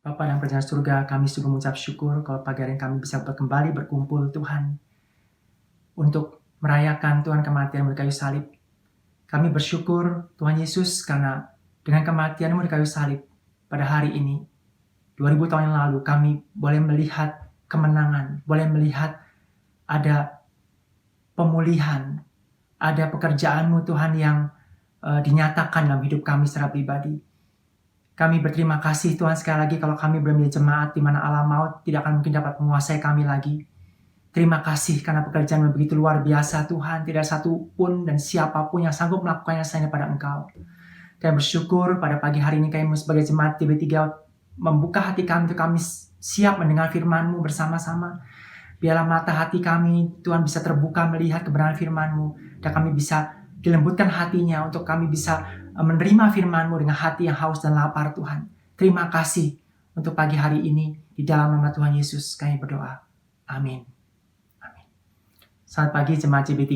Bapa dan Kerajaan surga, kami sungguh mengucap syukur kalau pagi hari ini kami bisa kembali berkumpul Tuhan untuk merayakan Tuhan kematian di kayu salib. Kami bersyukur Tuhan Yesus karena dengan kematian-Mu di kayu salib pada hari ini, 2000 tahun yang lalu, kami boleh melihat kemenangan, boleh melihat ada pemulihan, ada pekerjaan-Mu Tuhan yang dinyatakan dalam hidup kami secara pribadi. Kami berterima kasih Tuhan sekali lagi kalau kami belum menjadi jemaat di mana alam maut tidak akan mungkin dapat menguasai kami lagi. Terima kasih karena pekerjaan begitu luar biasa Tuhan. Tidak satu pun dan siapapun yang sanggup melakukannya selain daripada Engkau. Kami bersyukur pada pagi hari ini kami sebagai jemaat TB3 membuka hati kami untuk kami siap mendengar firman-Mu bersama-sama. Biarlah mata hati kami Tuhan bisa terbuka melihat kebenaran firman-Mu. Dan kami bisa dilembutkan hatinya untuk kami bisa menerima firman-Mu dengan hati yang haus dan lapar Tuhan. Terima kasih untuk pagi hari ini. Di dalam nama Tuhan Yesus kami berdoa. Amin. Amin. Selamat pagi jemaat CB3.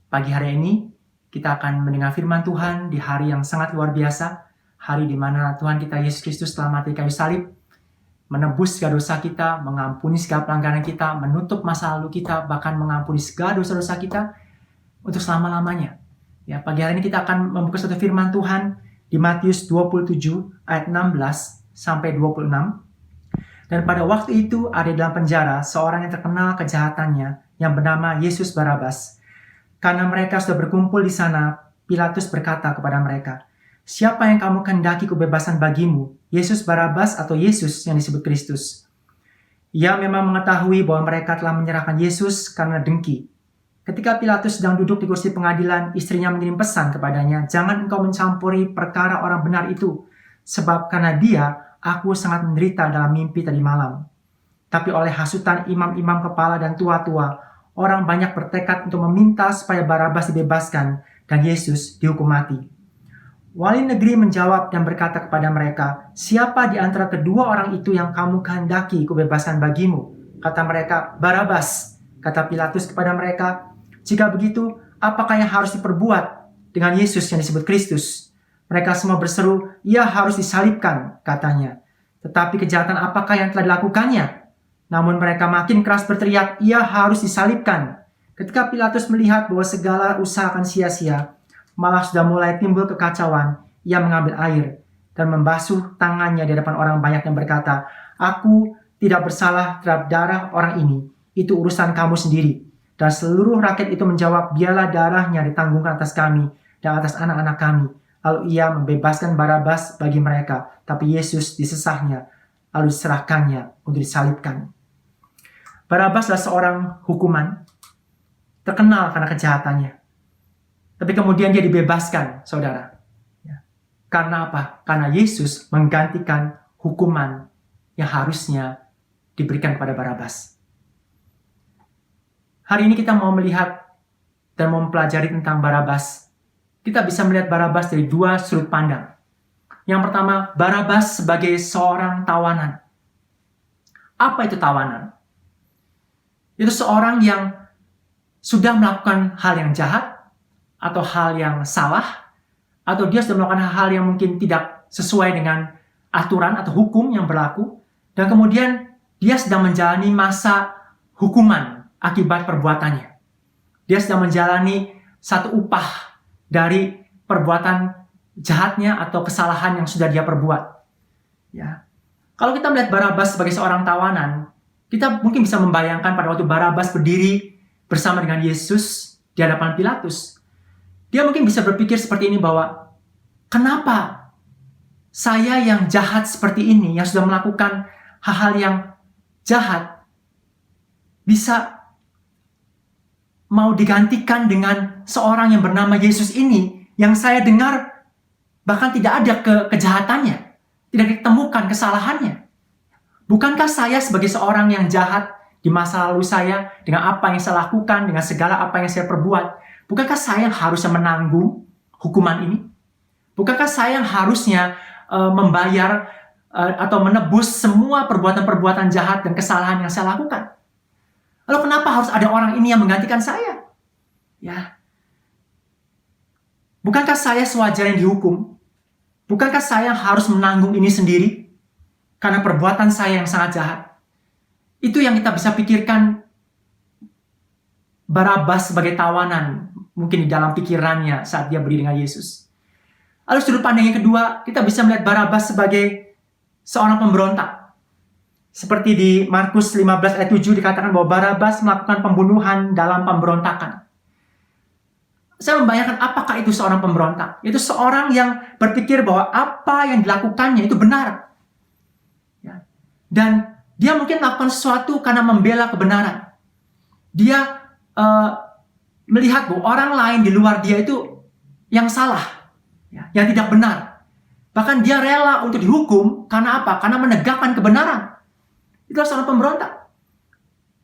Pagi hari ini kita akan mendengar firman Tuhan di hari yang sangat luar biasa. Hari di mana Tuhan kita Yesus Kristus telah mati kayu salib, menebus segala dosa kita, mengampuni segala pelanggaran kita, menutup masa lalu kita, bahkan mengampuni segala dosa-dosa kita untuk selama-lamanya. Ya, pagi hari ini kita akan membuka satu firman Tuhan di Matius 27 ayat 16 sampai 26. Dan pada waktu itu ada dalam penjara seorang yang terkenal kejahatannya yang bernama Yesus Barabas. Karena mereka sudah berkumpul di sana, Pilatus berkata kepada mereka, "Siapa yang kamu kehendaki kebebasan bagimu, Yesus Barabas atau Yesus yang disebut Kristus?" Ia memang mengetahui bahwa mereka telah menyerahkan Yesus karena dengki. Ketika Pilatus sedang duduk di kursi pengadilan, istrinya mengirim pesan kepadanya, "Jangan engkau mencampuri perkara orang benar itu, sebab karena dia, aku sangat menderita dalam mimpi tadi malam." Tapi oleh hasutan imam-imam kepala dan tua-tua, orang banyak bertekad untuk meminta supaya Barabas dibebaskan dan Yesus dihukum mati. Wali negeri menjawab dan berkata kepada mereka, "Siapa di antara kedua orang itu yang kamu kehendaki kebebasan bagimu?" Kata mereka, "Barabas." Kata Pilatus kepada mereka, "Jika begitu, apakah yang harus diperbuat dengan Yesus yang disebut Kristus?" Mereka semua berseru, "Ia harus disalibkan," katanya. Tetapi kejahatan apakah yang telah dilakukannya? Namun mereka makin keras berteriak, "Ia harus disalibkan." Ketika Pilatus melihat bahwa segala usaha akan sia-sia, malah sudah mulai timbul kekacauan, ia mengambil air dan membasuh tangannya di hadapan orang banyak yang berkata, "Aku tidak bersalah terhadap darah orang ini. Itu urusan kamu sendiri." Dan seluruh rakyat itu menjawab, "Biarlah darahnya ditanggungkan atas kami dan atas anak-anak kami." Lalu ia membebaskan Barabas bagi mereka, tapi Yesus disesahnya, lalu diserahkannya untuk disalibkan. Barabas adalah seorang hukuman, terkenal karena kejahatannya. Tapi kemudian dia dibebaskan, saudara. Karena apa? Karena Yesus menggantikan hukuman yang harusnya diberikan kepada Barabas. Hari ini kita mau melihat dan mau mempelajari tentang Barabas. Kita bisa melihat Barabas dari dua sudut pandang. Yang pertama, Barabas sebagai seorang tawanan. Apa itu tawanan? Itu seorang yang sudah melakukan hal yang jahat, atau hal yang salah, atau dia sudah melakukan hal yang mungkin tidak sesuai dengan aturan atau hukum yang berlaku, dan kemudian dia sedang menjalani masa hukuman akibat perbuatannya. Dia sedang menjalani satu upah dari perbuatan jahatnya atau kesalahan yang sudah dia perbuat. Ya. Kalau kita melihat Barabas sebagai seorang tawanan, kita mungkin bisa membayangkan pada waktu Barabas berdiri bersama dengan Yesus di hadapan Pilatus. Dia mungkin bisa berpikir seperti ini bahwa, kenapa saya yang jahat seperti ini, yang sudah melakukan hal-hal yang jahat, bisa mau digantikan dengan seorang yang bernama Yesus ini, yang saya dengar bahkan tidak ada kejahatannya, tidak ditemukan kesalahannya. Bukankah saya sebagai seorang yang jahat di masa lalu saya, dengan apa yang saya lakukan, dengan segala apa yang saya perbuat, bukankah saya yang harusnya menanggung hukuman ini? Bukankah saya yang harusnya membayar atau menebus semua perbuatan-perbuatan jahat dan kesalahan yang saya lakukan? Lalu kenapa harus ada orang ini yang menggantikan saya? Ya. Bukankah saya sewajarnya dihukum? Bukankah saya harus menanggung ini sendiri? karena perbuatan saya yang sangat jahat. Itu yang kita bisa pikirkan Barabas sebagai tawanan, mungkin di dalam pikirannya saat dia berdiri dengan Yesus. Lalu sudut pandang yang kedua, kita bisa melihat Barabas sebagai seorang pemberontak. Seperti di Markus 15 ayat 7 dikatakan bahwa Barabas melakukan pembunuhan dalam pemberontakan. Saya membayangkan apakah itu seorang pemberontak. Itu seorang yang berpikir bahwa apa yang dilakukannya itu benar. Ya. Dan dia mungkin melakukan sesuatu karena membela kebenaran. Dia melihat bahwa orang lain di luar dia itu yang salah, ya, yang tidak benar. Bahkan dia rela untuk dihukum karena apa? Karena menegakkan kebenaran. Itulah seorang pemberontak.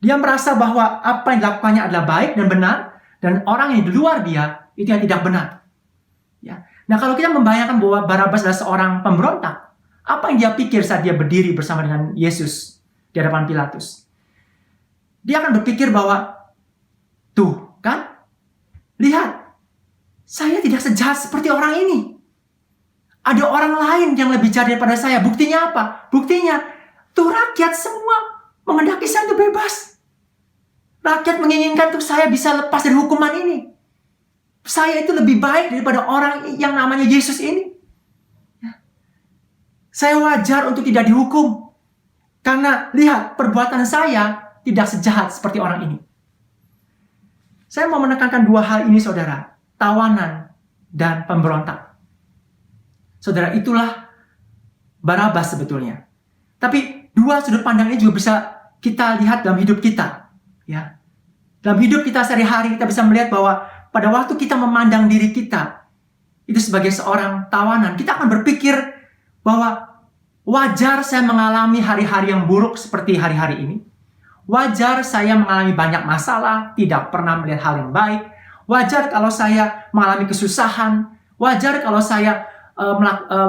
Dia merasa bahwa apa yang dilakukannya adalah baik dan benar, dan orang yang di luar dia itu yang tidak benar. Ya. Nah, kalau kita membayangkan bahwa Barabas adalah seorang pemberontak, apa yang dia pikir saat dia berdiri bersama dengan Yesus di hadapan Pilatus? Dia akan berpikir bahwa, tuh kan, lihat, saya tidak sejahat seperti orang ini. Ada orang lain yang lebih jahat daripada saya. Buktinya apa? Buktinya, tuh rakyat semua mengendaki saya untuk bebas. Rakyat menginginkan tuh saya bisa lepas dari hukuman ini. Saya itu lebih baik daripada orang yang namanya Yesus ini. Saya wajar untuk tidak dihukum. Karena lihat, perbuatan saya tidak sejahat seperti orang ini. Saya mau menekankan dua hal ini, saudara. Tawanan dan pemberontak. Saudara, itulah Barabas sebetulnya. Tapi dua sudut pandang ini juga bisa kita lihat dalam hidup kita. Ya. Dalam hidup kita sehari-hari kita bisa melihat bahwa pada waktu kita memandang diri kita itu sebagai seorang tawanan, kita akan berpikir bahwa wajar saya mengalami hari-hari yang buruk seperti hari-hari ini. Wajar saya mengalami banyak masalah, tidak pernah melihat hal yang baik. Wajar kalau saya mengalami kesusahan. Wajar kalau saya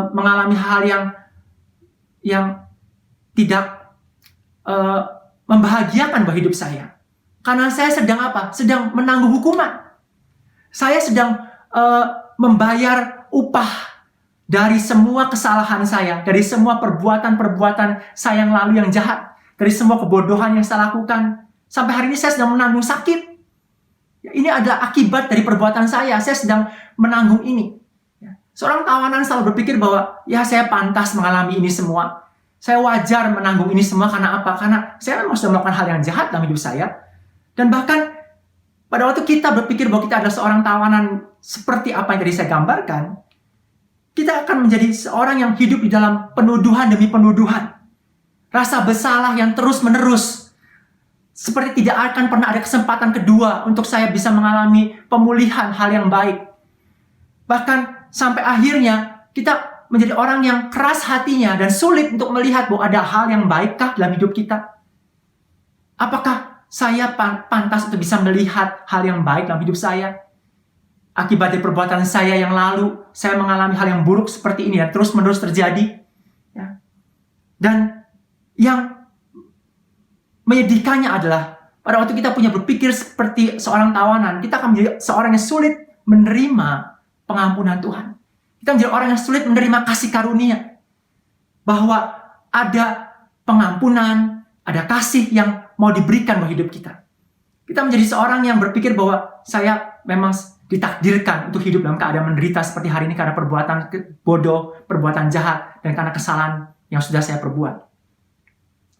mengalami hal yang tidak membahagiakan buat hidup saya. Karena saya sedang apa? Sedang menanggung hukuman. Saya sedang membayar upah dari semua kesalahan saya, dari semua perbuatan-perbuatan saya yang lalu yang jahat. Dari semua kebodohan yang saya lakukan. Sampai hari ini saya sedang menanggung sakit. Ini adalah akibat dari perbuatan saya. Saya sedang menanggung ini. Seorang tawanan selalu berpikir bahwa ya saya pantas mengalami ini semua. Saya wajar menanggung ini semua karena apa? Karena saya memang sudah melakukan hal yang jahat dalam hidup saya. Dan bahkan pada waktu kita berpikir bahwa kita adalah seorang tawanan seperti apa yang tadi saya gambarkan, kita akan menjadi seorang yang hidup di dalam penuduhan demi penuduhan. Rasa bersalah yang terus-menerus. Seperti tidak akan pernah ada kesempatan kedua untuk saya bisa mengalami pemulihan hal yang baik. Bahkan sampai akhirnya kita menjadi orang yang keras hatinya dan sulit untuk melihat bahwa ada hal yang baikkah dalam hidup kita. Apakah saya pantas untuk bisa melihat hal yang baik dalam hidup saya? Akibat dari perbuatan saya yang lalu, saya mengalami hal yang buruk seperti ini dan terus-menerus terjadi. Ya. Dan yang menyedihkannya adalah pada waktu kita punya berpikir seperti seorang tawanan, kita akan menjadi seorang yang sulit menerima pengampunan Tuhan. Kita menjadi orang yang sulit menerima kasih karunia. Bahwa ada pengampunan, ada kasih yang mau diberikan buat hidup kita. Kita menjadi seorang yang berpikir bahwa saya memang ditakdirkan untuk hidup dalam keadaan menderita seperti hari ini karena perbuatan bodoh, perbuatan jahat, dan karena kesalahan yang sudah saya perbuat.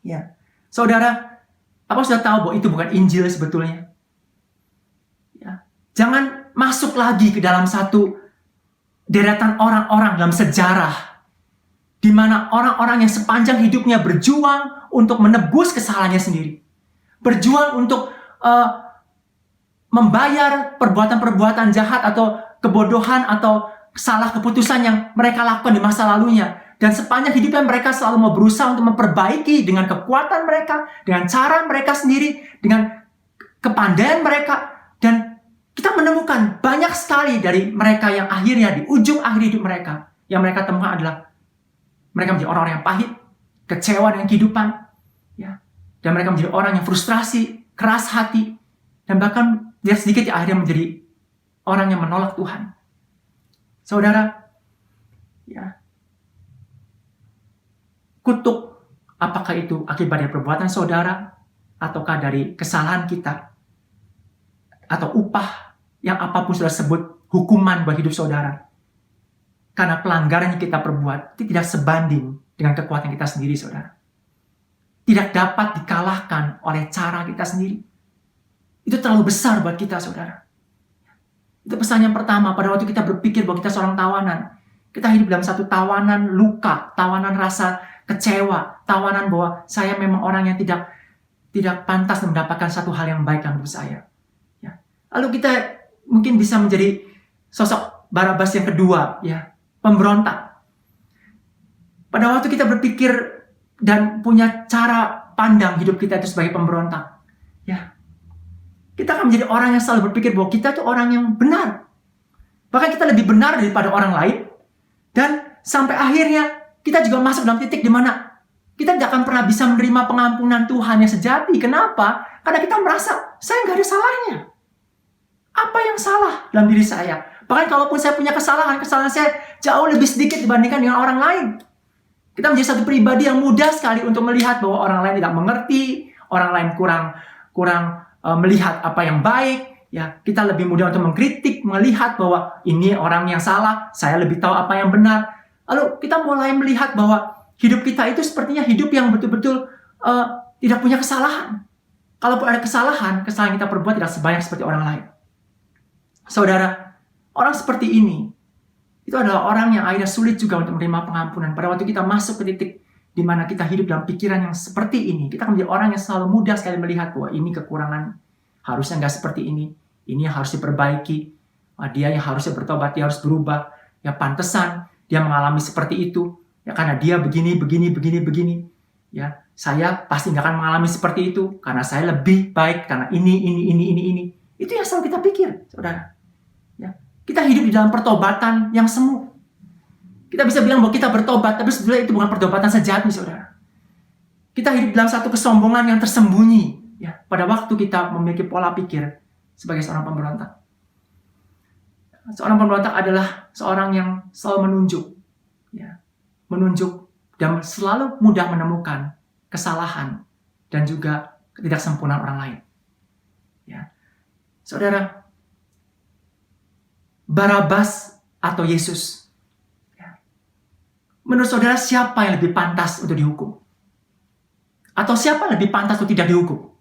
Ya, saudara, apa sudah tahu bahwa itu bukan Injil sebetulnya? Ya. Jangan masuk lagi ke dalam satu deretan orang-orang dalam sejarah di mana orang-orang yang sepanjang hidupnya berjuang untuk menebus kesalahannya sendiri, berjuang untuk membayar perbuatan-perbuatan jahat atau kebodohan atau salah keputusan yang mereka lakukan di masa lalunya. Dan sepanjang hidupnya mereka selalu mau berusaha untuk memperbaiki dengan kekuatan mereka, dengan cara mereka sendiri, dengan kepandaian mereka. Dan kita menemukan banyak sekali dari mereka yang akhirnya di ujung akhir hidup mereka, yang mereka temukan adalah mereka menjadi orang-orang yang pahit, kecewa dengan kehidupan, ya. Dan mereka menjadi orang yang frustrasi, keras hati, dan bahkan dia sedikit akhirnya menjadi orang yang menolak Tuhan. Saudara, ya, kutuk apakah itu akibat dari perbuatan saudara, ataukah dari kesalahan kita, atau upah yang apapun sudah sebut hukuman buat hidup saudara. Karena pelanggaran yang kita perbuat itu tidak sebanding dengan kekuatan kita sendiri, saudara. Tidak dapat dikalahkan oleh cara kita sendiri. Itu terlalu besar buat kita, saudara. Itu pesan yang pertama. Pada waktu kita berpikir bahwa kita seorang tawanan, kita hidup dalam satu tawanan luka, tawanan rasa kecewa, tawanan bahwa saya memang orang yang tidak pantas mendapatkan satu hal yang baik dalam hidup saya. Ya. Lalu kita mungkin bisa menjadi sosok Barabas yang kedua, ya, pemberontak. Pada waktu kita berpikir dan punya cara pandang hidup kita itu sebagai pemberontak, ya, kita akan menjadi orang yang selalu berpikir bahwa kita itu orang yang benar. Bahkan kita lebih benar daripada orang lain. Dan sampai akhirnya kita juga masuk dalam titik di mana kita tidak akan pernah bisa menerima pengampunan Tuhan yang sejati. Kenapa? Karena kita merasa saya nggak ada salahnya. Apa yang salah dalam diri saya? Bahkan kalaupun saya punya kesalahan saya jauh lebih sedikit dibandingkan dengan orang lain. Kita menjadi satu pribadi yang mudah sekali untuk melihat bahwa orang lain tidak mengerti, orang lain kurang melihat apa yang baik. Ya, kita lebih mudah untuk mengkritik, melihat bahwa ini orang yang salah, saya lebih tahu apa yang benar. Lalu kita mulai melihat bahwa hidup kita itu sepertinya hidup yang betul-betul tidak punya kesalahan. Kalaupun ada kesalahan kita perbuat tidak sebanyak seperti orang lain. Saudara, orang seperti ini, itu adalah orang yang akhirnya sulit juga untuk menerima pengampunan. Pada waktu kita masuk ke titik di mana kita hidup dalam pikiran yang seperti ini, kita akan menjadi orang yang selalu mudah sekali melihat bahwa ini kekurangan, harusnya nggak seperti ini yang harus diperbaiki, dia yang harusnya bertobat, dia harus berubah, ya pantesan dia mengalami seperti itu, ya karena dia begini, ya saya pasti nggak akan mengalami seperti itu, karena saya lebih baik, karena ini. Itu yang selalu kita pikir, saudara. Ya. Kita hidup di dalam pertobatan yang semu. Kita bisa bilang bahwa kita bertobat, tapi sebenarnya itu bukan pertobatan sejati, saudara. Kita hidup dalam satu kesombongan yang tersembunyi. Ya, pada waktu kita memiliki pola pikir sebagai seorang pemberontak. Seorang pemberontak adalah seorang yang selalu menunjuk dan selalu mudah menemukan kesalahan dan juga ketidaksempurnaan orang lain. Ya. Saudara, Barabas atau Yesus? Ya. Menurut saudara, siapa yang lebih pantas untuk dihukum? Atau siapa yang lebih pantas untuk tidak dihukum?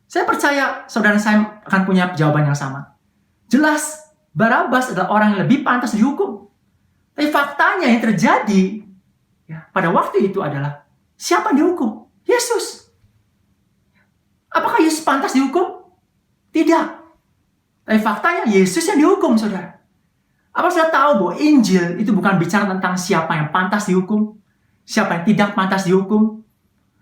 Saya percaya saudara saya akan punya jawaban yang sama. Jelas, Barabas adalah orang yang lebih pantas dihukum. Tapi faktanya yang terjadi ya, pada waktu itu adalah siapa yang dihukum? Yesus. Apakah Yesus pantas dihukum? Tidak. Tapi faktanya Yesus yang dihukum, saudara. Apa saudara tahu bahwa Injil itu bukan bicara tentang siapa yang pantas dihukum, siapa yang tidak pantas dihukum,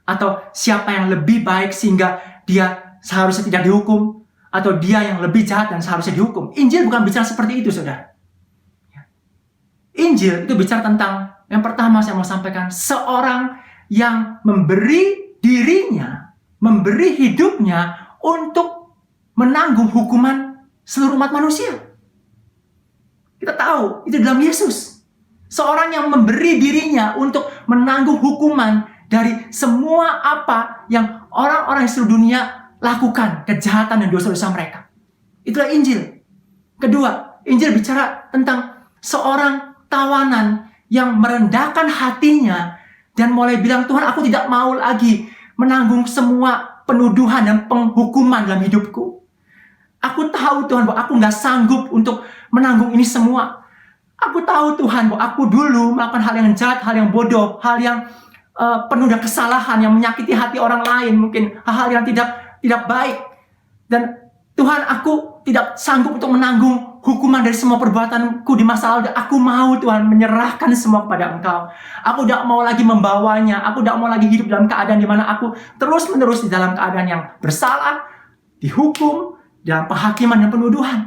atau siapa yang lebih baik sehingga dia seharusnya tidak dihukum, atau dia yang lebih jahat dan seharusnya dihukum. Injil bukan bicara seperti itu, saudara. Injil itu bicara tentang, yang pertama saya mau sampaikan, seorang yang memberi dirinya, memberi hidupnya untuk menanggung hukuman seluruh umat manusia. Kita tahu, itu dalam Yesus. Seorang yang memberi dirinya untuk menanggung hukuman dari semua apa yang orang-orang di seluruh dunia lakukan, kejahatan dan dosa-dosa mereka. Itulah Injil. Kedua, Injil bicara tentang seorang tawanan yang merendahkan hatinya dan mulai bilang, Tuhan, aku tidak mau lagi menanggung semua penuduhan dan penghukuman dalam hidupku. Aku tahu, Tuhan, bahwa aku nggak sanggup untuk menanggung ini semua. Aku tahu, Tuhan, bahwa aku dulu melakukan hal yang jahat, hal yang bodoh, hal yang penuh dengan kesalahan, yang menyakiti hati orang lain, mungkin hal-hal yang tidak baik. Dan Tuhan, aku tidak sanggup untuk menanggung hukuman dari semua perbuatanku di masa lalu. Aku mau, Tuhan, menyerahkan semua kepada Engkau. Aku tidak mau lagi membawanya. Aku tidak mau lagi hidup dalam keadaan di mana aku terus-menerus di dalam keadaan yang bersalah, dihukum, dalam penghakiman dan penuduhan.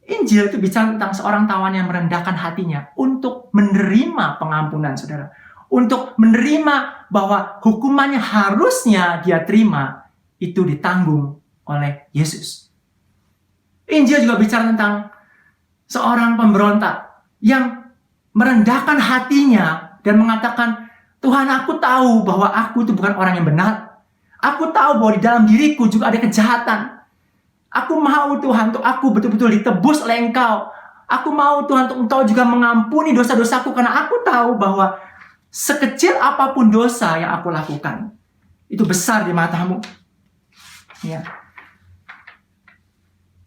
Injil itu bicara tentang seorang tawanan yang merendahkan hatinya untuk menerima pengampunan, saudara. Untuk menerima bahwa hukumannya harusnya dia terima, itu ditanggung oleh Yesus. Injil juga bicara tentang seorang pemberontak yang merendahkan hatinya dan mengatakan, Tuhan, aku tahu bahwa aku itu bukan orang yang benar. Aku tahu bahwa di dalam diriku juga ada kejahatan. Aku mau Tuhan untuk aku betul-betul ditebus oleh Engkau. Aku mau Tuhan untuk Engkau juga mengampuni dosa-dosaku, karena aku tahu bahwa sekecil apapun dosa yang aku lakukan, itu besar di matamu. Ya.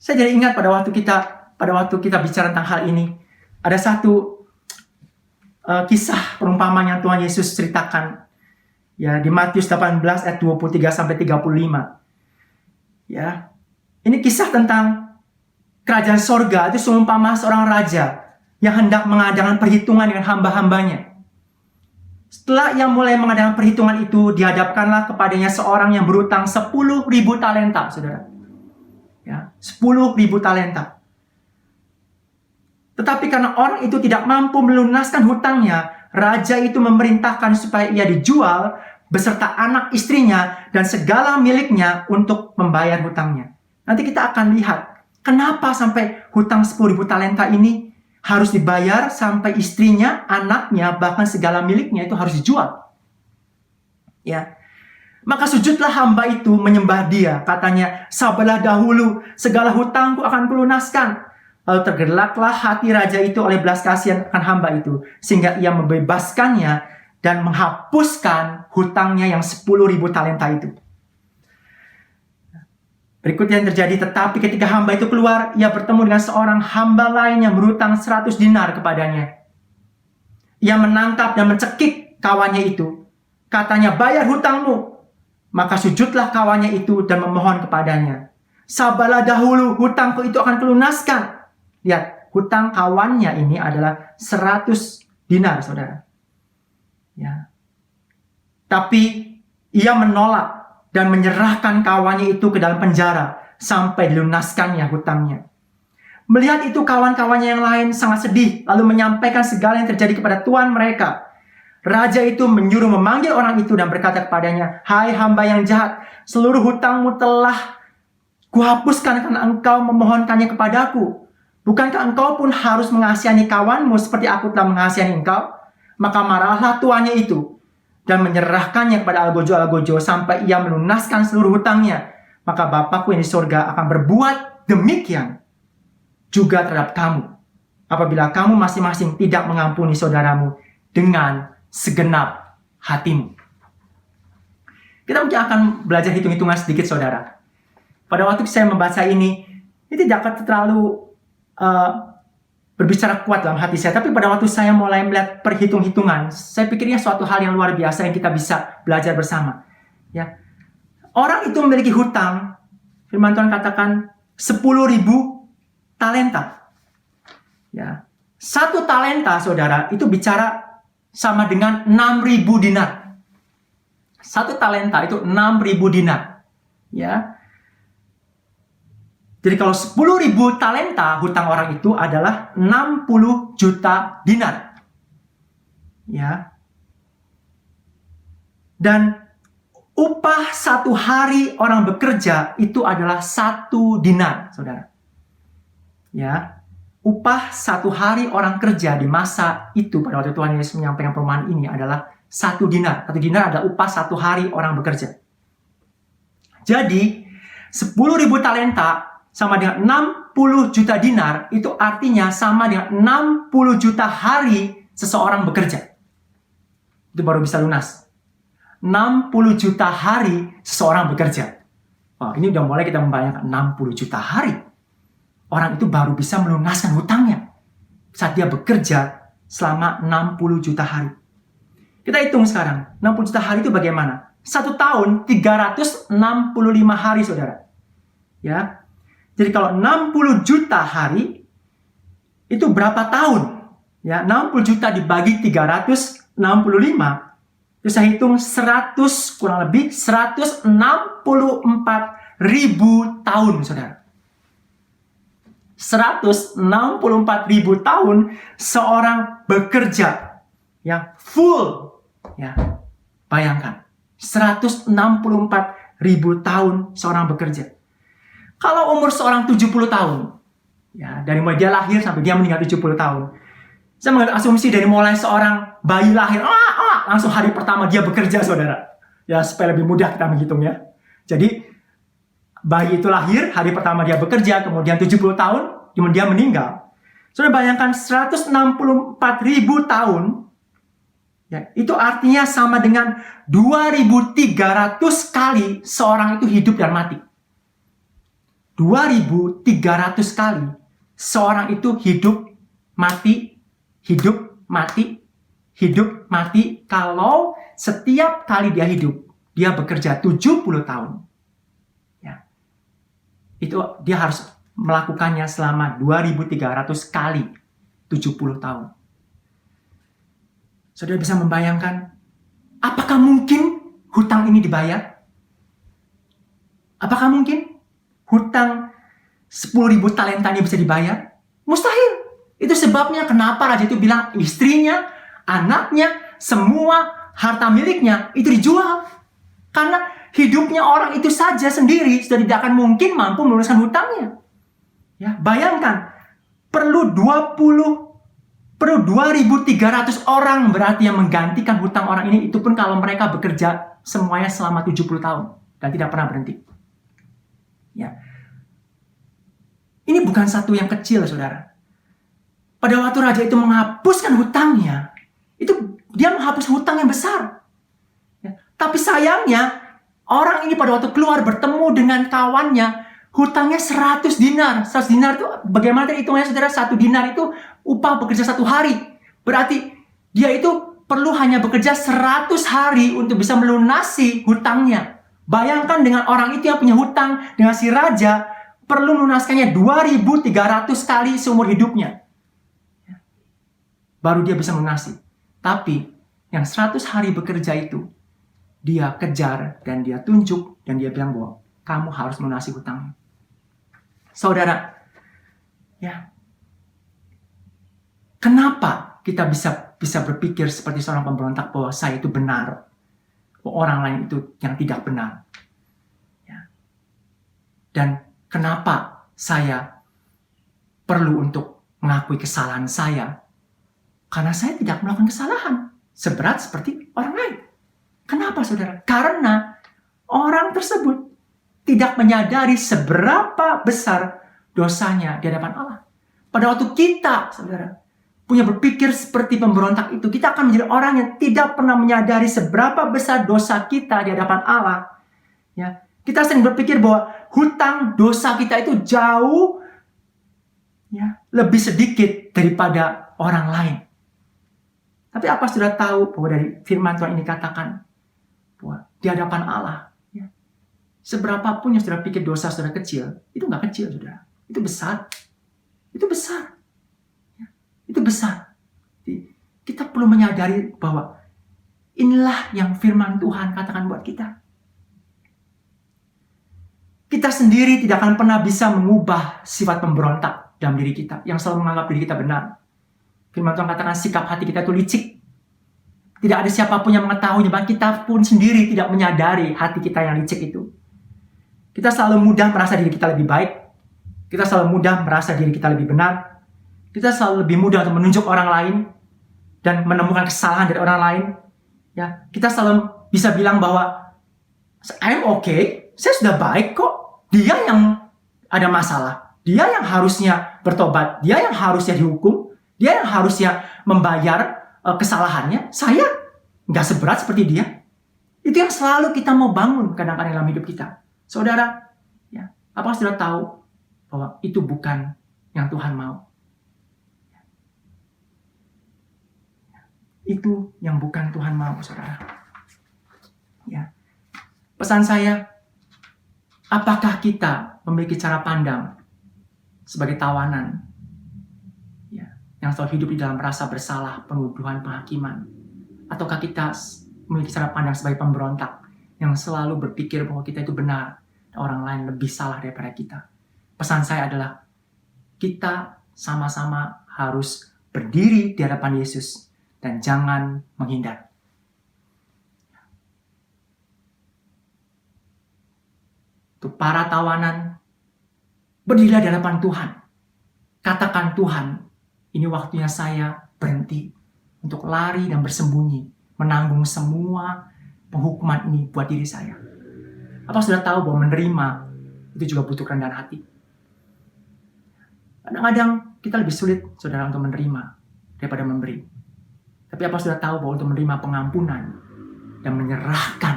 Saya jadi ingat pada waktu kita bicara tentang hal ini, ada satu kisah perumpamaan yang Tuhan Yesus ceritakan, ya, di Matius 18 ayat 23 sampai 35. Ya. Ini kisah tentang kerajaan sorga. Itu seumpama seorang raja yang hendak mengadakan perhitungan dengan hamba-hambanya. Setelah ia mulai mengadakan perhitungan itu, dihadapkanlah kepadanya seorang yang berutang 10.000 talenta, saudara. Ya, 10.000 talenta. Tetapi karena orang itu tidak mampu melunaskan hutangnya, raja itu memerintahkan supaya ia dijual beserta anak istrinya dan segala miliknya untuk membayar hutangnya. Nanti kita akan lihat kenapa sampai hutang 10.000 talenta ini harus dibayar, sampai istrinya, anaknya, bahkan segala miliknya itu harus dijual. Ya. Maka sujudlah hamba itu menyembah dia. Katanya, sabarlah dahulu, segala hutangku akan kulunaskan. Lalu tergeraklah hati raja itu oleh belas kasihan akan hamba itu, sehingga ia membebaskannya dan menghapuskan hutangnya yang 10.000 talenta itu. Berikut yang terjadi, tetapi ketika hamba itu keluar, ia bertemu dengan seorang hamba lain yang berhutang 100 dinar kepadanya. Ia menangkap dan mencekik kawannya itu. Katanya, bayar hutangmu. Maka sujudlah kawannya itu dan memohon kepadanya, sabarlah dahulu, hutangku itu akan kulunaskan. Lihat, hutang kawannya ini adalah 100 dinar, saudara. Ya. Tapi ia menolak dan menyerahkan kawannya itu ke dalam penjara sampai dilunaskannya hutangnya. Melihat itu, kawan-kawannya yang lain sangat sedih, lalu menyampaikan segala yang terjadi kepada tuan mereka. Raja itu menyuruh memanggil orang itu dan berkata kepadanya, hai hamba yang jahat, seluruh hutangmu telah kuhapuskan karena engkau memohonkannya kepadaku. Bukankah engkau pun harus mengasihani kawanmu seperti aku telah mengasihani engkau? Maka marahlah tuannya itu dan menyerahkannya kepada algojo-algojo sampai ia melunaskan seluruh hutangnya. Maka Bapakku yang di sorga akan berbuat demikian juga terhadap kamu, apabila kamu masing-masing tidak mengampuni saudaramu dengan segenap hatimu. Kita mungkin akan belajar hitung-hitungan sedikit, saudara. Pada waktu saya membaca ini tidak akan terlalu berbicara kuat dalam hati saya. Tapi pada waktu saya mulai melihat perhitung-hitungan, saya pikirnya suatu hal yang luar biasa yang kita bisa belajar bersama. Ya, orang itu memiliki hutang, firman Tuhan katakan 10.000 talenta. Ya, 1 talenta, saudara, itu bicara sama dengan 6.000 dinar. 1 talenta itu 6.000 dinar. Ya. Jadi kalau 10.000 talenta hutang orang itu adalah 60 juta dinar. Ya. Dan upah 1 hari orang bekerja itu adalah 1 dinar, saudara. Ya. Upah 1 hari orang kerja di masa itu, pada waktu Tuhan Yesus menyampaikan perumpamaan ini, adalah 1 dinar. 1 dinar adalah upah 1 hari orang bekerja. Jadi 10.000 talenta sama dengan 60 juta dinar, itu artinya sama dengan 60 juta hari seseorang bekerja. Itu baru bisa lunas. 60 juta hari seseorang bekerja. Wah, ini udah mulai kita membayangkan 60 juta hari. Orang itu baru bisa melunaskan hutangnya saat dia bekerja selama 60 juta hari. Kita hitung sekarang, 60 juta hari itu bagaimana? 1 tahun 365 hari, saudara. Ya. Jadi kalau 60 juta hari itu berapa tahun? Ya, 60 juta dibagi 365, itu saya hitung 100 kurang lebih 164.000 tahun, saudara. 164.000 tahun seorang bekerja yang full. Ya, bayangkan 164.000 tahun seorang bekerja. Kalau umur seorang 70 tahun, ya, dari mulai dia lahir sampai dia meninggal 70 tahun. Saya mengambil asumsi dari mulai seorang bayi lahir, langsung hari pertama dia bekerja, saudara. Ya, supaya lebih mudah kita menghitungnya. Jadi, bayi itu lahir, hari pertama dia bekerja, kemudian 70 tahun, kemudian dia meninggal. Saudara bayangkan 164.000 tahun, ya, itu artinya sama dengan 2.300 kali seorang itu hidup dan mati. 2.300 kali seorang itu hidup, mati, hidup, mati, hidup, mati. Kalau setiap kali dia hidup, dia bekerja 70 tahun. Ya. Itu dia harus melakukannya selama 2.300 kali 70 tahun. Saudara bisa membayangkan, apakah mungkin hutang ini dibayar? Apakah mungkin hutang 10.000 talenta ini bisa dibayar? Mustahil. Itu sebabnya kenapa raja itu bilang istrinya, anaknya, semua harta miliknya itu dijual. Karena hidupnya orang itu saja sendiri sudah tidak akan mungkin mampu melunaskan hutangnya. Ya, bayangkan, perlu 2.300 orang berarti yang menggantikan hutang orang ini, itu pun kalau mereka bekerja semuanya selama 70 tahun dan tidak pernah berhenti. Ya. Ini bukan satu yang kecil, saudara. Pada waktu raja itu menghapuskan hutangnya, itu dia menghapus hutang yang besar. Ya. Tapi sayangnya, orang ini pada waktu keluar bertemu dengan kawannya, hutangnya 100 dinar. 100 dinar itu bagaimana hitungnya, saudara? 1 dinar itu upah bekerja 1 hari. Berarti dia itu perlu hanya bekerja 100 hari untuk bisa melunasi hutangnya. Bayangkan dengan orang itu yang punya hutang dengan si raja, perlu melunaskannya 2.300 kali seumur hidupnya. Baru dia bisa melunasi. Tapi yang 100 hari bekerja itu, dia kejar dan dia tunjuk dan dia bilang bahwa kamu harus melunasi hutangnya. Saudara, ya, kenapa kita bisa berpikir seperti seorang pemberontak bahwa saya itu benar, orang lain itu yang tidak benar? Ya. Dan kenapa saya perlu untuk mengakui kesalahan saya? Karena saya tidak melakukan kesalahan seberat seperti orang lain. Kenapa, saudara? Karena orang tersebut tidak menyadari seberapa besar dosanya di hadapan Allah. Pada waktu kita, saudara, punya berpikir seperti pemberontak itu, kita akan menjadi orang yang tidak pernah menyadari seberapa besar dosa kita di hadapan Allah. Ya, kita sering berpikir bahwa hutang dosa kita itu jauh, ya, lebih sedikit daripada orang lain. Tapi apa sudah tahu bahwa dari firman Tuhan ini katakan bahwa di hadapan Allah, seberapapun yang saudara pikir dosa saudara kecil, itu nggak kecil, saudara. Itu besar. Itu besar. Ya, itu besar. Jadi, kita perlu menyadari bahwa inilah yang firman Tuhan katakan buat kita. Kita sendiri tidak akan pernah bisa mengubah sifat pemberontak dalam diri kita, yang selalu menganggap diri kita benar. Firman Tuhan katakan sikap hati kita itu licik. Tidak ada siapapun yang mengetahuinya, bahkan kita pun sendiri tidak menyadari hati kita yang licik itu. Kita selalu mudah merasa diri kita lebih baik. Kita selalu mudah merasa diri kita lebih benar. Kita selalu lebih mudah untuk menunjuk orang lain dan menemukan kesalahan dari orang lain. Ya, kita selalu bisa bilang bahwa I'm okay, saya sudah baik kok. Dia yang ada masalah. Dia yang harusnya bertobat. Dia yang harusnya dihukum. Dia yang harusnya membayar kesalahannya. Saya nggak seberat seperti dia. Itu yang selalu kita mau bangun kadang-kadang dalam hidup kita. Saudara, ya, apakah saudara tahu bahwa itu bukan yang Tuhan mau? Itu yang bukan Tuhan mau, saudara. Ya. Pesan saya, apakah kita memiliki cara pandang sebagai tawanan, ya, yang selalu hidup di dalam rasa bersalah, penuduhan, penghakiman? Ataukah kita memiliki cara pandang sebagai pemberontak yang selalu berpikir bahwa kita itu benar, orang lain lebih salah daripada kita? Pesan saya adalah, kita sama-sama harus berdiri di hadapan Yesus dan jangan menghindar. Untuk para tawanan, berdirilah di hadapan Tuhan. Katakan, Tuhan, ini waktunya saya berhenti untuk lari dan bersembunyi menanggung semua penghukuman ini buat diri saya. Apa sudah tahu bahwa menerima itu juga butuh kerendahan hati? Kadang-kadang kita lebih sulit, saudara, untuk menerima daripada memberi. Tapi apa sudah tahu bahwa untuk menerima pengampunan dan menyerahkan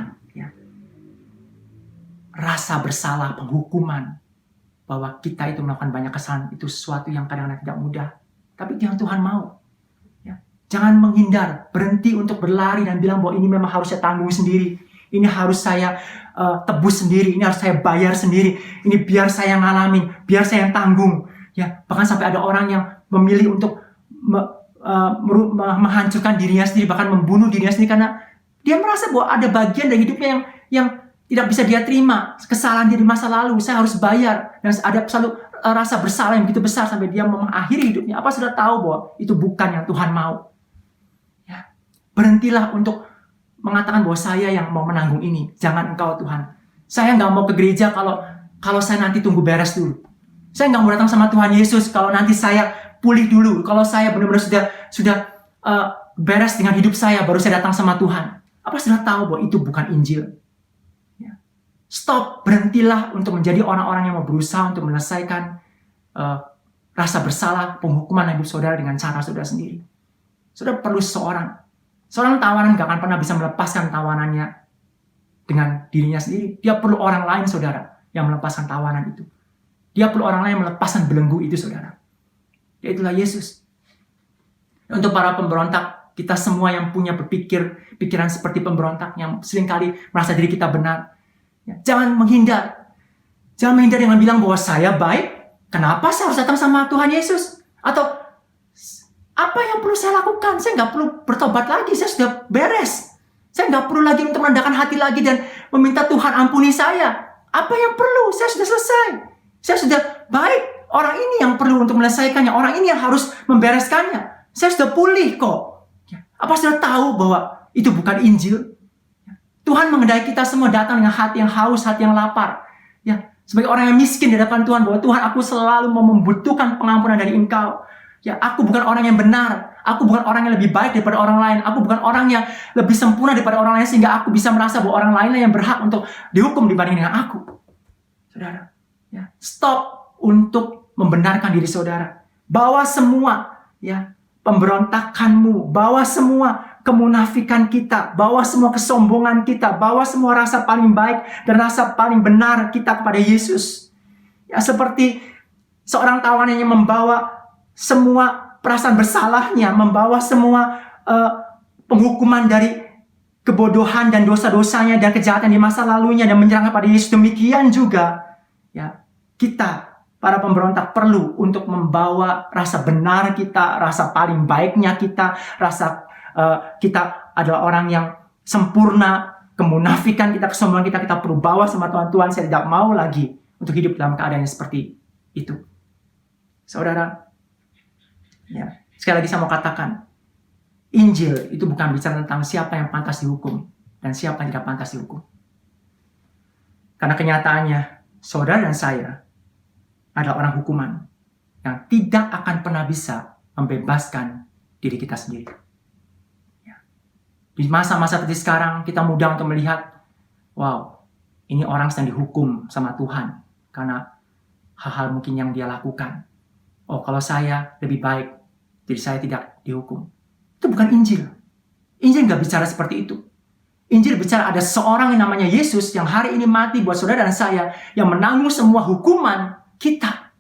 rasa bersalah, penghukuman, bahwa kita itu melakukan banyak kesalahan, itu sesuatu yang kadang-kadang tidak mudah. Tapi yang Tuhan mau. Jangan menghindar, berhenti untuk berlari dan bilang bahwa ini memang harus saya tanggung sendiri. Ini harus saya tebus sendiri, ini harus saya bayar sendiri. Ini biar saya ngalamin, biar saya yang tanggung. Bahkan sampai ada orang yang memilih untuk menghancurkan dirinya sendiri, bahkan membunuh dirinya sendiri karena dia merasa bahwa ada bagian dari hidupnya yang tidak bisa dia terima. Kesalahan dia di masa lalu, saya harus bayar. Dan ada selalu rasa bersalah yang begitu besar sampai dia mengakhiri hidupnya. Apa sudah tahu bahwa itu bukan yang Tuhan mau? Berhentilah untuk mengatakan bahwa saya yang mau menanggung ini. Jangan engkau, Tuhan. Saya nggak mau ke gereja kalau saya nanti tunggu beres dulu. Saya nggak mau datang sama Tuhan Yesus kalau nanti saya pulih dulu. Kalau saya benar-benar sudah beres dengan hidup saya, baru saya datang sama Tuhan. Apa sudah tahu bahwa itu bukan Injil? Stop, berhentilah untuk menjadi orang-orang yang mau berusaha untuk menyelesaikan rasa bersalah, penghukuman hidup saudara dengan cara saudara sendiri. Saudara perlu seorang tawanan gak akan pernah bisa melepaskan tawanannya dengan dirinya sendiri. Dia perlu orang lain, saudara, yang melepaskan tawanan itu. Dia perlu orang lain yang melepaskan belenggu itu, saudara. Yaitulah Yesus. Untuk para pemberontak, kita semua yang punya pikiran seperti pemberontak, yang seringkali merasa diri kita benar. Jangan menghindar. Jangan menghindar dengan bilang bahwa saya baik. Kenapa saya harus datang sama Tuhan Yesus? Atau apa yang perlu saya lakukan? Saya nggak perlu bertobat lagi. Saya sudah beres. Saya nggak perlu lagi untuk merendahkan hati lagi dan meminta Tuhan ampuni saya. Apa yang perlu? Saya sudah selesai. Saya sudah baik. Orang ini yang perlu untuk menyelesaikannya. Orang ini yang harus membereskannya. Saya sudah pulih kok. Apa sudah tahu bahwa itu bukan Injil? Tuhan mengendaki kita semua datang dengan hati yang haus, hati yang lapar. Sebagai orang yang miskin di hadapan Tuhan, bahwa Tuhan, aku selalu mau membutuhkan pengampunan dari Engkau. Aku bukan orang yang benar. Aku bukan orang yang lebih baik daripada orang lain. Aku bukan orang yang lebih sempurna daripada orang lain sehingga aku bisa merasa bahwa orang lainlah yang berhak untuk dihukum dibanding dengan aku. Saudara, stop untuk membenarkan diri saudara. Bawa semua pemberontakanmu, bawa semua kemunafikan kita, bawa semua kesombongan kita, bawa semua rasa paling baik dan rasa paling benar kita kepada Yesus. Seperti seorang tawanan yang membawa semua perasaan bersalahnya, membawa semua penghukuman dari kebodohan dan dosa-dosanya dan kejahatan di masa lalunya dan menyerang kepada Yesus. Demikian juga kita, para pemberontak, perlu untuk membawa rasa benar kita, rasa paling baiknya kita, rasa kita adalah orang yang sempurna, kemunafikan kita, kesombongan kita perlu bawa sama Tuhan. Saya tidak mau lagi untuk hidup dalam keadaan yang seperti itu. Saudara, sekali lagi saya mau katakan, Injil itu bukan bicara tentang siapa yang pantas dihukum dan siapa yang tidak pantas dihukum. Karena kenyataannya, saudara dan saya adalah orang hukuman yang tidak akan pernah bisa membebaskan diri kita sendiri. Di masa-masa seperti sekarang, kita mudah untuk melihat, wow, ini orang sedang dihukum sama Tuhan karena hal-hal mungkin yang dia lakukan. Oh, kalau saya lebih baik, jadi saya tidak dihukum. Itu bukan Injil. Injil nggak bicara seperti itu. Injil bicara ada seorang yang namanya Yesus yang hari ini mati buat saudara dan saya, yang menanggung semua hukuman kita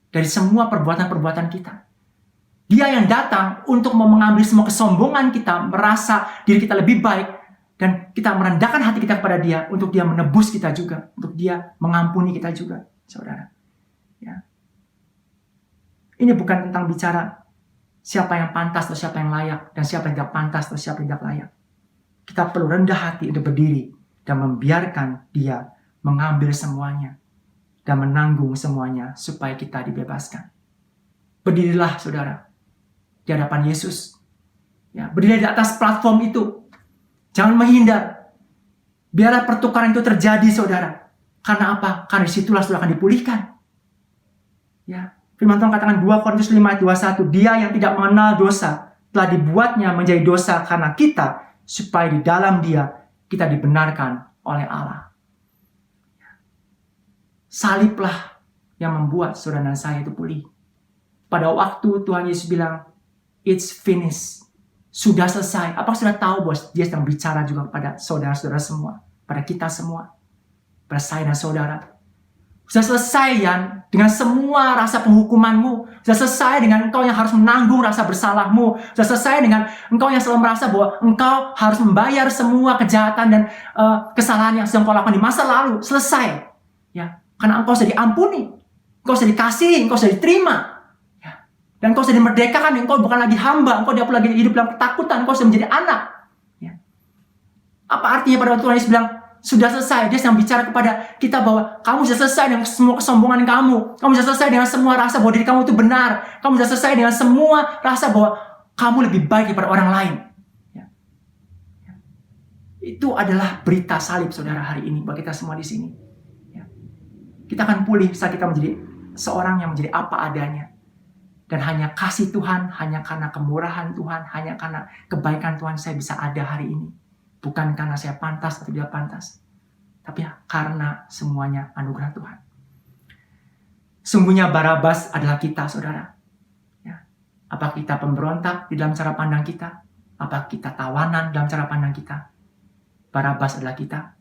dari semua perbuatan-perbuatan kita. Dia yang datang untuk mengambil semua kesombongan kita, merasa diri kita lebih baik, dan kita merendahkan hati kita kepada dia untuk dia menebus kita juga, untuk dia mengampuni kita juga, saudara. Ini bukan tentang bicara siapa yang pantas atau siapa yang layak, dan siapa yang tidak pantas atau siapa yang tidak layak. Kita perlu rendah hati untuk berdiri dan membiarkan dia mengambil semuanya dan menanggung semuanya supaya kita dibebaskan. Berdirilah, saudara, di hadapan Yesus. Berdiri di atas platform itu. Jangan menghindar. Biarlah pertukaran itu terjadi, saudara. Karena apa? Karena disitulah saudara akan dipulihkan. Firman Tuhan katakan 2 Korintus 5:21, dia yang tidak mengenal dosa telah dibuatnya menjadi dosa karena kita, supaya di dalam Dia kita dibenarkan oleh Allah. Saliblah yang membuat saudara dan saya itu pulih. Pada waktu Tuhan Yesus bilang, "It's finished." Sudah selesai. Apa sudah tahu bahwa Dia sedang bicara juga kepada saudara-saudara semua, pada kita semua, pada saya dan saudara. Sudah selesai ya dengan semua rasa penghukumanmu. Sudah selesai dengan engkau yang harus menanggung rasa bersalahmu. Sudah selesai dengan engkau yang selalu merasa bahwa engkau harus membayar semua kejahatan dan kesalahan yang sedang kau lakukan di masa lalu. Selesai. Ya, karena engkau sudah diampuni. Engkau sudah dikasihi, engkau sudah diterima. Ya. Dan engkau sudah dimerdekakan, engkau bukan lagi hamba, engkau tidak lagi hidup dalam ketakutan, engkau sudah menjadi anak. Ya. Apa artinya pada waktu Tuhan Yesus bilang, sudah selesai? Dia sedang bicara kepada kita bahwa kamu sudah selesai dengan semua kesombongan kamu. Kamu sudah selesai dengan semua rasa bahwa diri kamu itu benar. Kamu sudah selesai dengan semua rasa bahwa kamu lebih baik daripada orang lain. Ya. Ya. Itu adalah berita salib saudara hari ini buat kita semua di sini. Ya. Kita akan pulih saat kita menjadi seorang yang menjadi apa adanya. Dan hanya kasih Tuhan, hanya karena kemurahan Tuhan, hanya karena kebaikan Tuhan saya bisa ada hari ini. Bukan karena saya pantas atau tidak pantas. Tapi karena semuanya anugerah Tuhan. Sungguhnya Barabas adalah kita, saudara. Ya. Apa kita pemberontak di dalam cara pandang kita? Apa kita tawanan dalam cara pandang kita? Barabas adalah kita.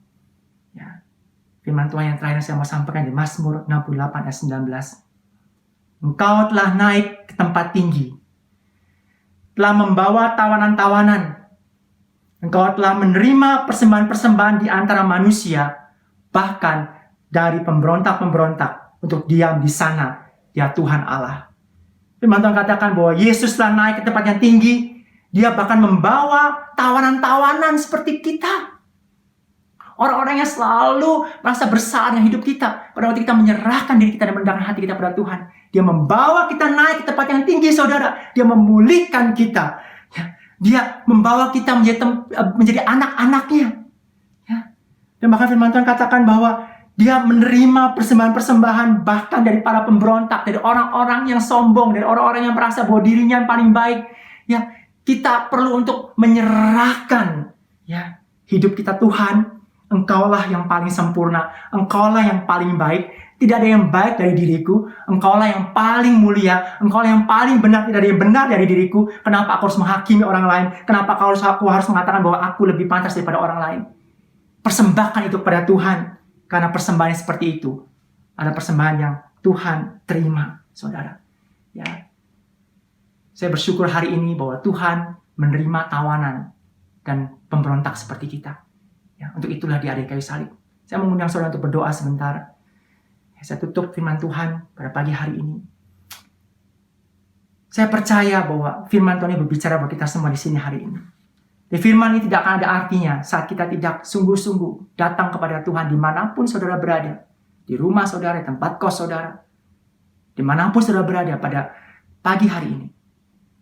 Ya. Firman Tuhan yang terakhir yang saya mau sampaikan di Mazmur 68 ayat 19. Engkau telah naik ke tempat tinggi. Telah membawa tawanan-tawanan. Engkau telah menerima persembahan-persembahan di antara manusia, bahkan dari pemberontak-pemberontak untuk diam di sana, ya Tuhan Allah. Firman Tuhan katakan bahwa Yesus telah naik ke tempat yang tinggi, Dia bahkan membawa tawanan-tawanan seperti kita. Orang-orang yang selalu merasa bersalah dengan hidup kita, pada waktu kita menyerahkan diri kita dan merendahkan hati kita pada Tuhan, Dia membawa kita naik ke tempat yang tinggi, saudara. Dia memulihkan kita. Dia membawa kita menjadi anak-anaknya. Ya. Dan bahkan firman Tuhan katakan bahwa Dia menerima persembahan-persembahan bahkan dari para pemberontak, dari orang-orang yang sombong, dari orang-orang yang merasa bahwa dirinya yang paling baik. Ya, kita perlu untuk menyerahkan ya hidup kita. Tuhan, Engkaulah yang paling sempurna, Engkaulah yang paling baik. Tidak ada yang baik dari diriku. Engkaulah yang paling mulia. Engkaulah yang paling benar. Tidak ada yang benar dari diriku. Kenapa aku harus menghakimi orang lain? Kenapa aku harus mengatakan bahwa aku lebih pantas daripada orang lain? Persembahkan itu kepada Tuhan. Karena persembahan seperti itu adalah persembahan yang Tuhan terima, saudara. Ya. Saya bersyukur hari ini bahwa Tuhan menerima tawanan dan pemberontak seperti kita. Ya, untuk itulah Dia ada di kayu salib. Saya mengundang saudara untuk berdoa sebentar. Saya tutup firman Tuhan pada pagi hari ini. Saya percaya bahwa firman Tuhan ini berbicara buat kita semua di sini hari ini. Dan firman ini tidak akan ada artinya saat kita tidak sungguh-sungguh datang kepada Tuhan dimanapun saudara berada. Di rumah saudara, di tempat kos saudara. Dimanapun saudara berada pada pagi hari ini.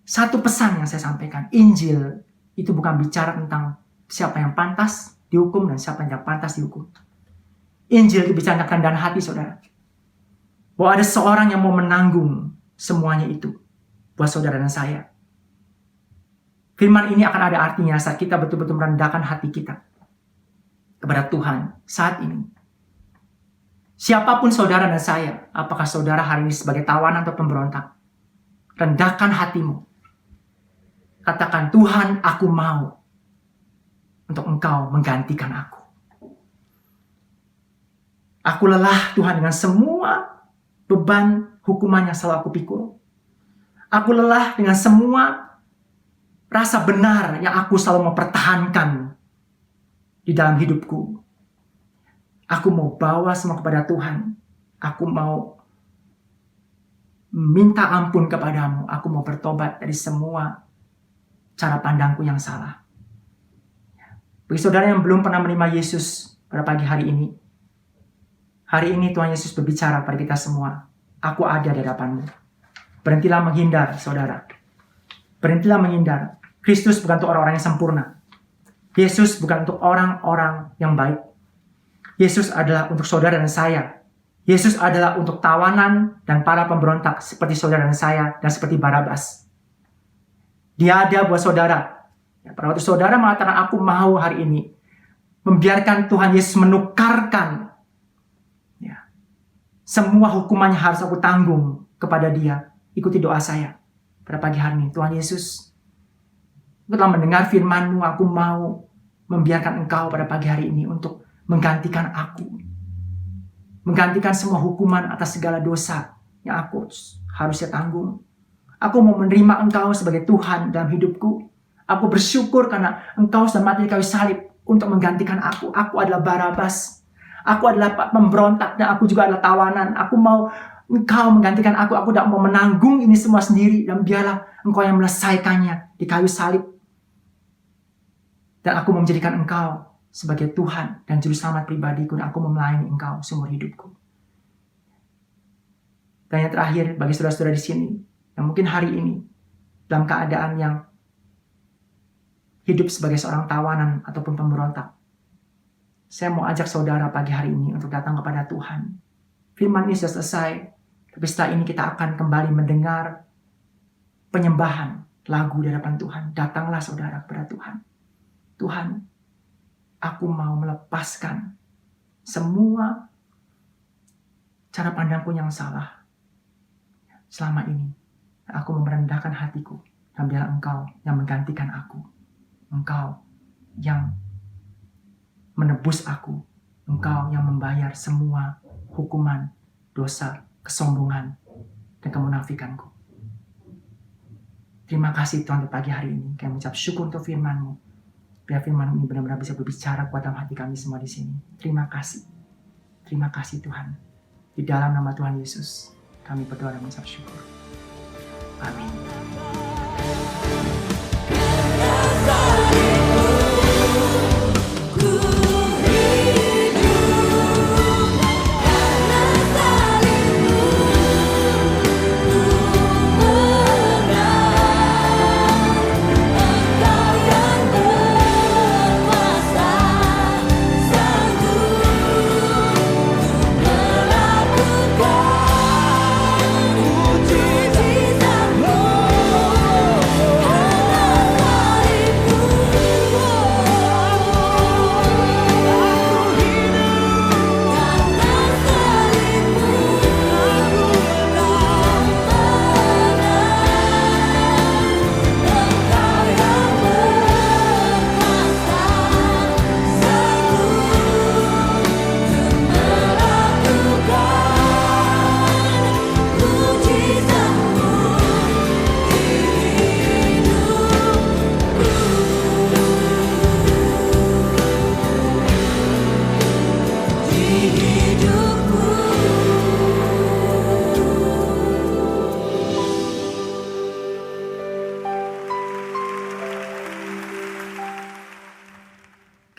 Satu pesan yang saya sampaikan. Injil itu bukan bicara tentang siapa yang pantas dihukum dan siapa yang tidak pantas dihukum. Injil itu bicara tentang kerendahan hati saudara. Bahwa ada seorang yang mau menanggung semuanya itu buat saudara dan saya. Firman ini akan ada artinya saat kita betul-betul merendahkan hati kita kepada Tuhan saat ini. Siapapun saudara dan saya, apakah saudara hari ini sebagai tawanan atau pemberontak, rendahkan hatimu. Katakan, Tuhan, aku mau untuk Engkau menggantikan aku. Aku lelah Tuhan dengan semua beban hukuman yang selalu aku pikul. Aku lelah dengan semua rasa benar yang aku selalu mempertahankan di dalam hidupku. Aku mau bawa semua kepada Tuhan. Aku mau minta ampun kepadamu. Aku mau bertobat dari semua cara pandangku yang salah. Bagi saudara yang belum pernah menerima Yesus pada pagi hari ini, hari ini Tuhan Yesus berbicara pada kita semua. Aku ada di hadapanmu. Berhentilah menghindar, saudara. Berhentilah menghindar. Kristus bukan untuk orang-orang yang sempurna. Yesus bukan untuk orang-orang yang baik. Yesus adalah untuk saudara dan saya. Yesus adalah untuk tawanan dan para pemberontak seperti saudara dan saya dan seperti Barabas. Dia ada buat saudara. Pada waktu saudara mengatakan aku mau hari ini, membiarkan Tuhan Yesus menukarkan semua hukumannya harus aku tanggung kepada Dia. Ikuti doa saya pada pagi hari ini. Tuhan Yesus, Aku telah mendengar firman-Mu, aku mau membiarkan Engkau pada pagi hari ini untuk menggantikan aku. Menggantikan semua hukuman atas segala dosa yang aku harusnya tanggung. Aku mau menerima Engkau sebagai Tuhan dalam hidupku. Aku bersyukur karena Engkau sudah mati di kayu salib untuk menggantikan aku. Aku adalah Barabas. Aku adalah pemberontak dan aku juga adalah tawanan. Aku mau Engkau menggantikan aku. Aku tidak mau menanggung ini semua sendiri. Dan biarlah Engkau yang menyelesaikannya di kayu salib. Dan aku mau menjadikan Engkau sebagai Tuhan dan Juru Selamat pribadiku. Dan aku mau melayani Engkau seumur hidupku. Dan yang terakhir, bagi saudara-saudara di sini, yang mungkin hari ini dalam keadaan yang hidup sebagai seorang tawanan ataupun pemberontak, saya mau ajak saudara pagi hari ini untuk datang kepada Tuhan. Firman ini sudah selesai, tapi setelah ini kita akan kembali mendengar penyembahan lagu di hadapan Tuhan. Datanglah saudara kepada Tuhan. Tuhan, aku mau melepaskan semua cara pandangku yang salah selama ini. Aku merendahkan hatiku dan biarlah Engkau yang menggantikan aku. Engkau yang menebus aku. Engkau yang membayar semua hukuman, dosa, kesombongan, dan kemunafikanku. Terima kasih Tuhan untuk pagi hari ini. Kami mengucap syukur untuk firman-Mu. Biar firman ini benar-benar bisa berbicara kuat dalam hati kami semua di sini. Terima kasih. Terima kasih Tuhan. Di dalam nama Tuhan Yesus, kami berdoa dan mengucap syukur. Amin.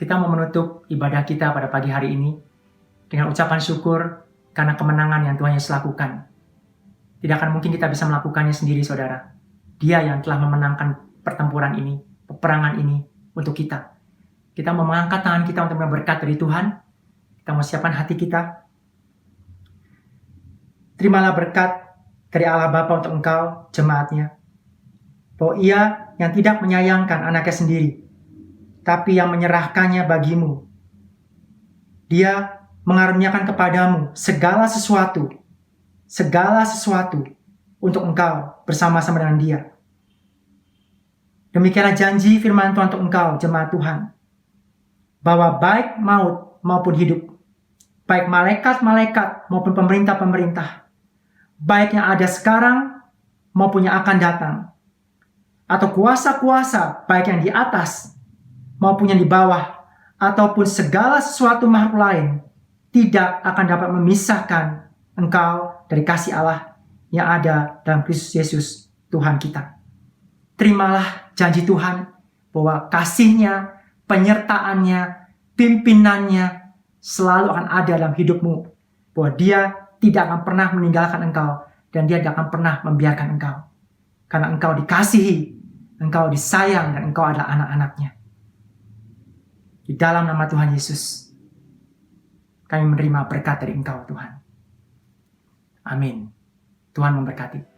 Kita mau menutup ibadah kita pada pagi hari ini dengan ucapan syukur karena kemenangan yang Tuhan Yesus lakukan. Tidak akan mungkin kita bisa melakukannya sendiri, saudara. Dia yang telah memenangkan pertempuran ini, peperangan ini untuk kita. Kita mau mengangkat tangan kita untuk berkat dari Tuhan. Kita mau siapkan hati kita. Terimalah berkat dari Allah Bapa untuk engkau, jemaatnya. Bahwa Ia yang tidak menyayangkan anaknya sendiri, tapi yang menyerahkannya bagimu. Dia mengaruniakan kepadamu segala sesuatu untuk engkau bersama-sama dengan Dia. Demikianlah janji firman Tuhan untuk engkau, jemaat Tuhan, bahwa baik maut maupun hidup, baik malaikat-malaikat maupun pemerintah-pemerintah, baik yang ada sekarang maupun yang akan datang, atau kuasa-kuasa baik yang di atas maupun yang di bawah, ataupun segala sesuatu makhluk lain, tidak akan dapat memisahkan engkau dari kasih Allah yang ada dalam Kristus Yesus Tuhan kita. Terimalah janji Tuhan bahwa kasih-Nya, penyertaan-Nya, pimpinannya selalu akan ada dalam hidupmu. Bahwa Dia tidak akan pernah meninggalkan engkau dan Dia tidak akan pernah membiarkan engkau. Karena engkau dikasihi, engkau disayang, dan engkau adalah anak-anak-Nya. Di dalam nama Tuhan Yesus, kami menerima berkat dari Engkau, Tuhan. Amin. Tuhan memberkati.